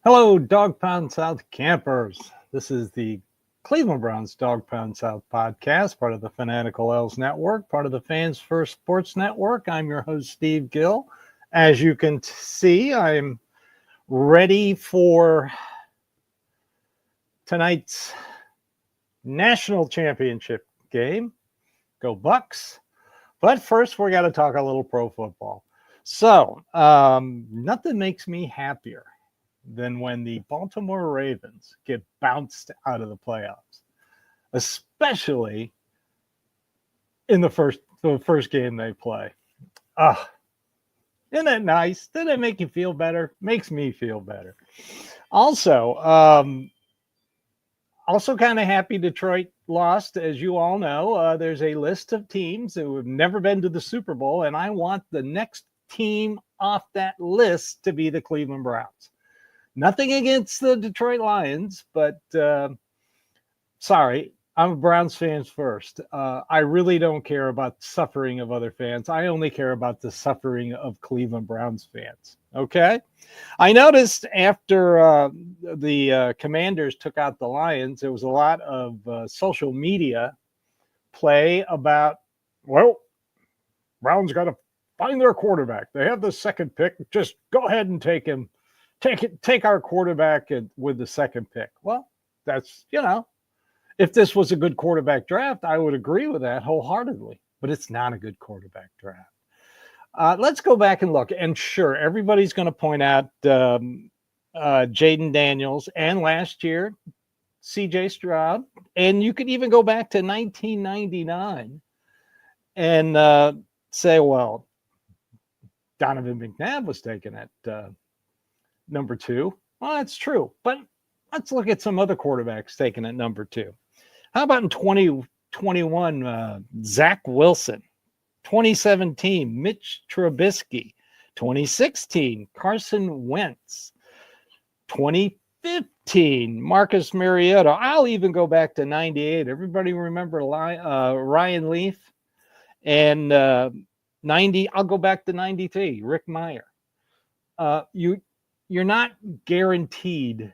Hello, Dawgpound South campers. This is the Cleveland Browns Dawgpound South podcast, part of the Fanatical L's Network, part of the Fans First Sports Network. I'm your host, Steve Gill. As you can see, I'm ready for tonight's national championship game. Go Bucks. But first, we got to talk a little pro football. So, nothing makes me happier than when the Baltimore Ravens get bounced out of the playoffs, especially in the first game they play. Isn't that nice? Doesn't it make you feel better? Makes me feel better. Also kind of happy Detroit lost. As you all know, there's a list of teams who have never been to the Super Bowl, and I want the next team off that list to be the Cleveland Browns. Nothing against the Detroit Lions, but sorry, I'm a Browns fan first. I really don't care about the suffering of other fans. I only care about the suffering of Cleveland Browns fans. Okay? I noticed after the Commanders took out the Lions, there was a lot of social media play about, well, Browns got to find their quarterback. They have the second pick. Just go ahead and take him. Take our quarterback with the second pick. Well, that's, if this was a good quarterback draft, I would agree with that wholeheartedly. But it's not a good quarterback draft. Let's go back and look. And sure, everybody's going to point out Jaden Daniels and last year, C.J. Stroud. And you could even go back to 1999 and say, well, Donovan McNabb was taken at number 2. Well, that's true. But let's look at some other quarterbacks taken at number 2. How about in 2021, Zach Wilson? 2017, Mitch Trubisky. 2016, Carson Wentz. 2015, Marcus Mariota. I'll even go back to 98. Everybody remember Ryan Leaf? And 90, I'll go back to 93, Rick Meyer. You're not guaranteed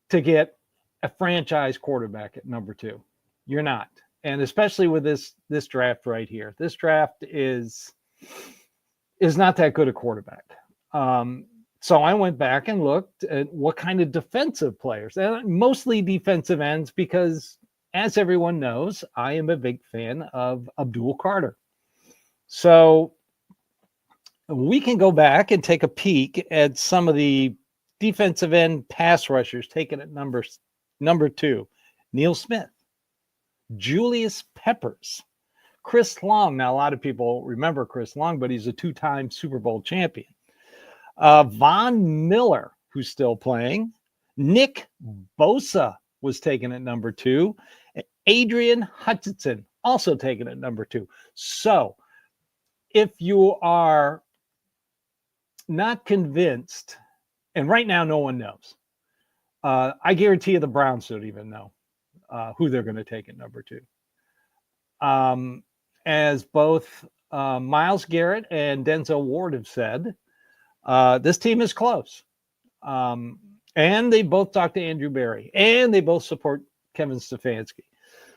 to get a franchise quarterback at number 2. You're not. And especially with this draft right here. This draft is not that good a quarterback. So I went back and looked at what kind of defensive players, and mostly defensive ends, because as everyone knows, I am a big fan of Abdul Carter. So we can go back and take a peek at some of the defensive end pass rushers taken at number 2. Neil Smith, Julius Peppers, Chris Long. Now, a lot of people remember Chris Long, but he's a 2-time Super Bowl champion. Von Miller, who's still playing. Nick Bosa was taken at number 2. Adrian Hutchinson, also taken at number 2. So if you are not convinced, and right now no one knows. I guarantee you the Browns don't even know who they're going to take at number 2. As both Myles Garrett and Denzel Ward have said, this team is close. And they both talk to Andrew Berry, and they both support Kevin Stefanski.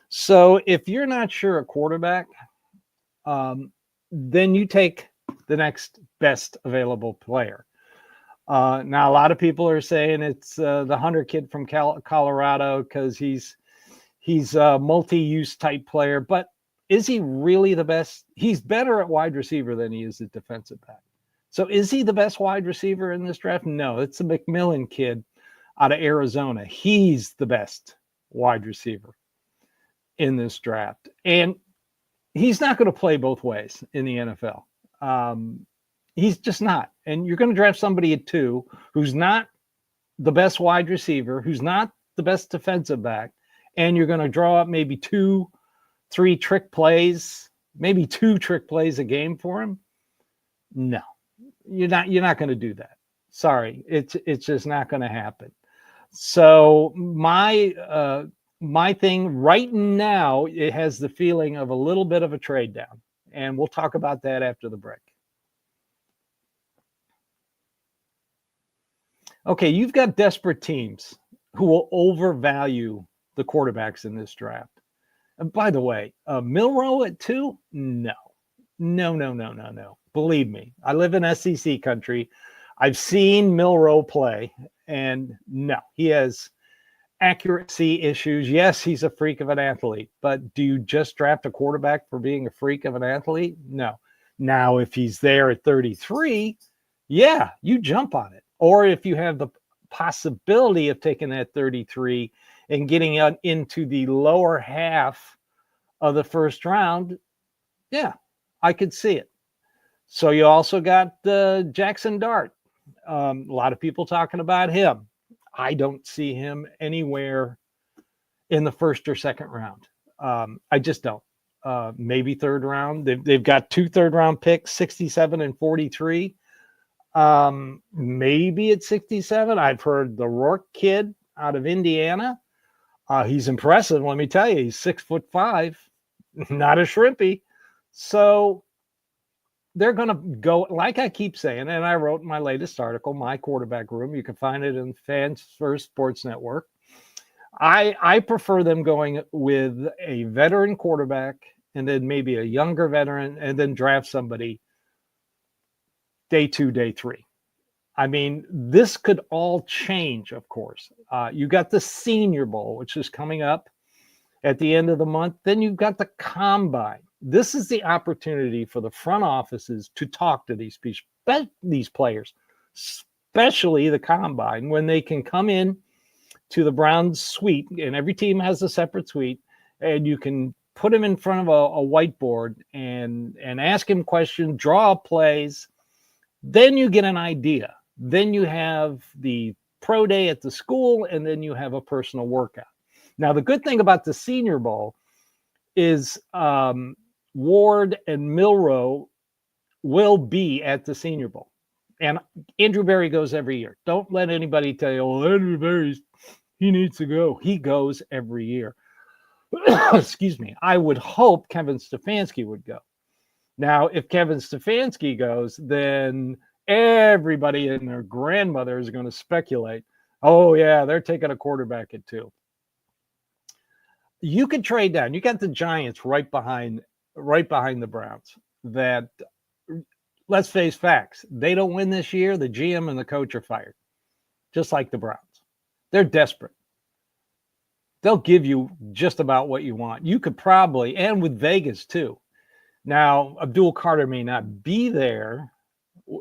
So if you're not sure a quarterback, then you take the next best available player. Now, a lot of people are saying it's the Hunter kid from Colorado because he's a multi-use type player. But is he really the best? He's better at wide receiver than he is at defensive back. So is he the best wide receiver in this draft? No, it's the McMillan kid out of Arizona. He's the best wide receiver in this draft. And he's not going to play both ways in the NFL. He's just not. And you're going to draft somebody at 2 who's not the best wide receiver, who's not the best defensive back, and you're going to draw up maybe 2-3 trick plays, maybe 2 trick plays a game for him. No, you're not going to do that. Sorry, it's just not going to happen. So my thing right now, it has the feeling of a little bit of a trade down, and we'll talk about that after the break. Okay, you've got desperate teams who will overvalue the quarterbacks in this draft. And by the way, Milroe at 2? No. No, no, no, no, no. Believe me, I live in SEC country. I've seen Milroe play, and no, he has accuracy issues. Yes, he's a freak of an athlete, but do you just draft a quarterback for being a freak of an athlete? No. Now, if he's there at 33, yeah, you jump on it. Or if you have the possibility of taking that 33 and getting into the lower half of the first round, yeah, I could see it. So you also got Jackson Dart. A lot of people talking about him. I don't see him anywhere in the first or second round. I just don't. Maybe third round. They've got 2 third-round picks, 67 and 43. Maybe at 67. I've heard the Rourke kid out of Indiana. He's impressive. Let me tell you, he's 6'5", not a shrimpy. So they're going to go, like I keep saying, and I wrote in my latest article, My Quarterback Room. You can find it in Fans First Sports Network. I prefer them going with a veteran quarterback and then maybe a younger veteran and then draft somebody day 2, day 3. I mean, this could all change, of course. You got the Senior Bowl, which is coming up at the end of the month. Then you've got the Combine. This is the opportunity for the front offices to talk to these players, especially the Combine, when they can come in to the Browns suite, and every team has a separate suite, and you can put him in front of a whiteboard and ask him questions, draw plays. Then you get an idea. Then you have the pro day at the school, and then you have a personal workout. Now, the good thing about the Senior Bowl is Ward and Milroe will be at the Senior Bowl. And Andrew Berry goes every year. Don't let anybody tell you, oh, Andrew Berry, he needs to go. He goes every year. Excuse me. I would hope Kevin Stefanski would go. Now, if Kevin Stefanski goes, then everybody and their grandmother is going to speculate, oh, yeah, they're taking a quarterback at 2. You could trade down. You got the Giants right behind the Browns. That, let's face facts, they don't win this year, the GM and the coach are fired, just like the Browns. They're desperate. They'll give you just about what you want. You could probably, and with Vegas too. Now, Abdul Carter may not be there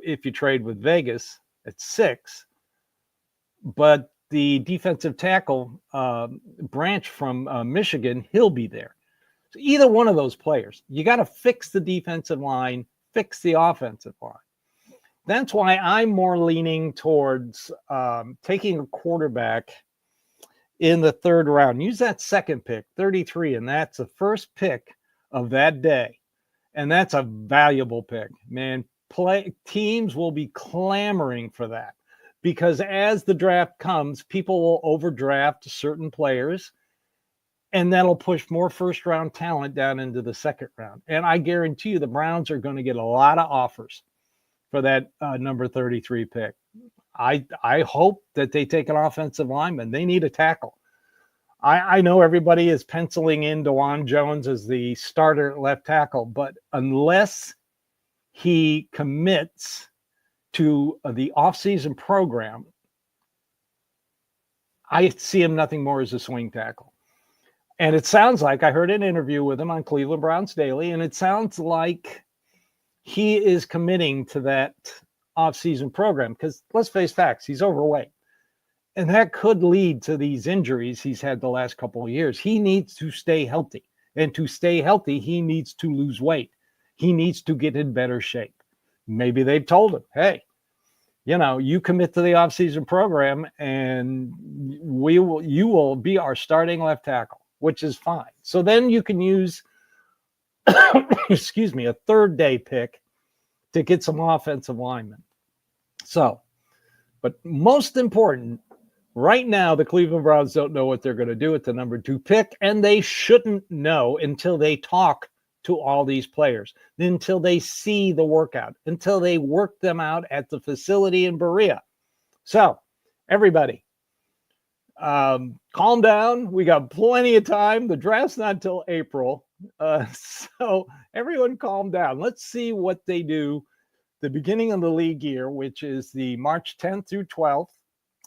if you trade with Vegas at 6, but the defensive tackle Branch from Michigan, he'll be there. So either one of those players, you got to fix the defensive line, fix the offensive line. That's why I'm more leaning towards taking a quarterback in the 3rd round. Use that second pick, 33, and that's the first pick of that day. And that's a valuable pick. Man, teams will be clamoring for that. Because as the draft comes, people will overdraft certain players, and that'll push more first-round talent down into the 2nd round. And I guarantee you the Browns are going to get a lot of offers for that number 33 pick. I hope that they take an offensive lineman. They need a tackle. I know everybody is penciling in DeJuan Jones as the starter at left tackle, but unless he commits to the offseason program, I see him nothing more as a swing tackle. And it sounds like, I heard an interview with him on Cleveland Browns Daily, and it sounds like he is committing to that offseason program because, let's face facts, he's overweight. And that could lead to these injuries he's had the last couple of years. He needs to stay healthy. And to stay healthy, he needs to lose weight. He needs to get in better shape. Maybe they've told him, hey, you commit to the offseason program and you will be our starting left tackle, which is fine. So then you can use, excuse me, a 3rd day pick to get some offensive linemen. So, but most important, right now, the Cleveland Browns don't know what they're going to do with the number 2 pick, and they shouldn't know until they talk to all these players, until they see the workout, until they work them out at the facility in Berea. So Everybody, calm down. We got plenty of time. The draft's not till April. So everyone calm down. Let's see what they do the beginning of the league year, which is the March 10th through 12th.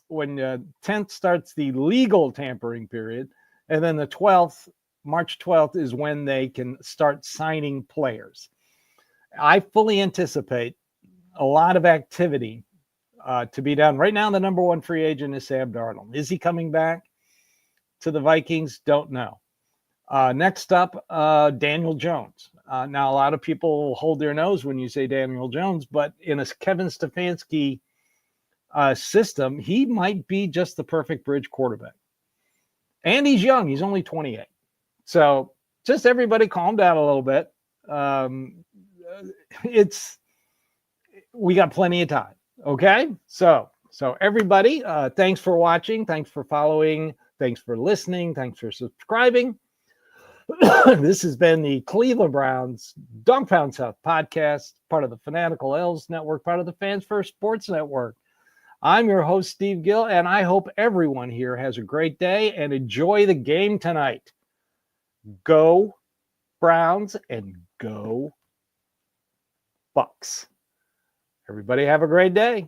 When 10th starts the legal tampering period, and then the 12th, March 12th, is when they can start signing players. I fully anticipate a lot of activity to be done. Right now, the number one free agent is Sam Darnold. Is he coming back to the Vikings? Don't know. Next up, Daniel Jones. Now, a lot of people hold their nose when you say Daniel Jones, but in a Kevin Stefanski system, he might be just the perfect bridge quarterback. And he's young. He's only 28. So just everybody calm down a little bit. We got plenty of time. Okay. So everybody, thanks for watching. Thanks for following. Thanks for listening. Thanks for subscribing. This has been the Cleveland Browns Dawgpound South podcast, part of the Fanatical Elves Network, part of the Fans First Sports Network. I'm your host, Steve Gill, and I hope everyone here has a great day and enjoy the game tonight. Go Browns and go Bucks. Everybody have a great day.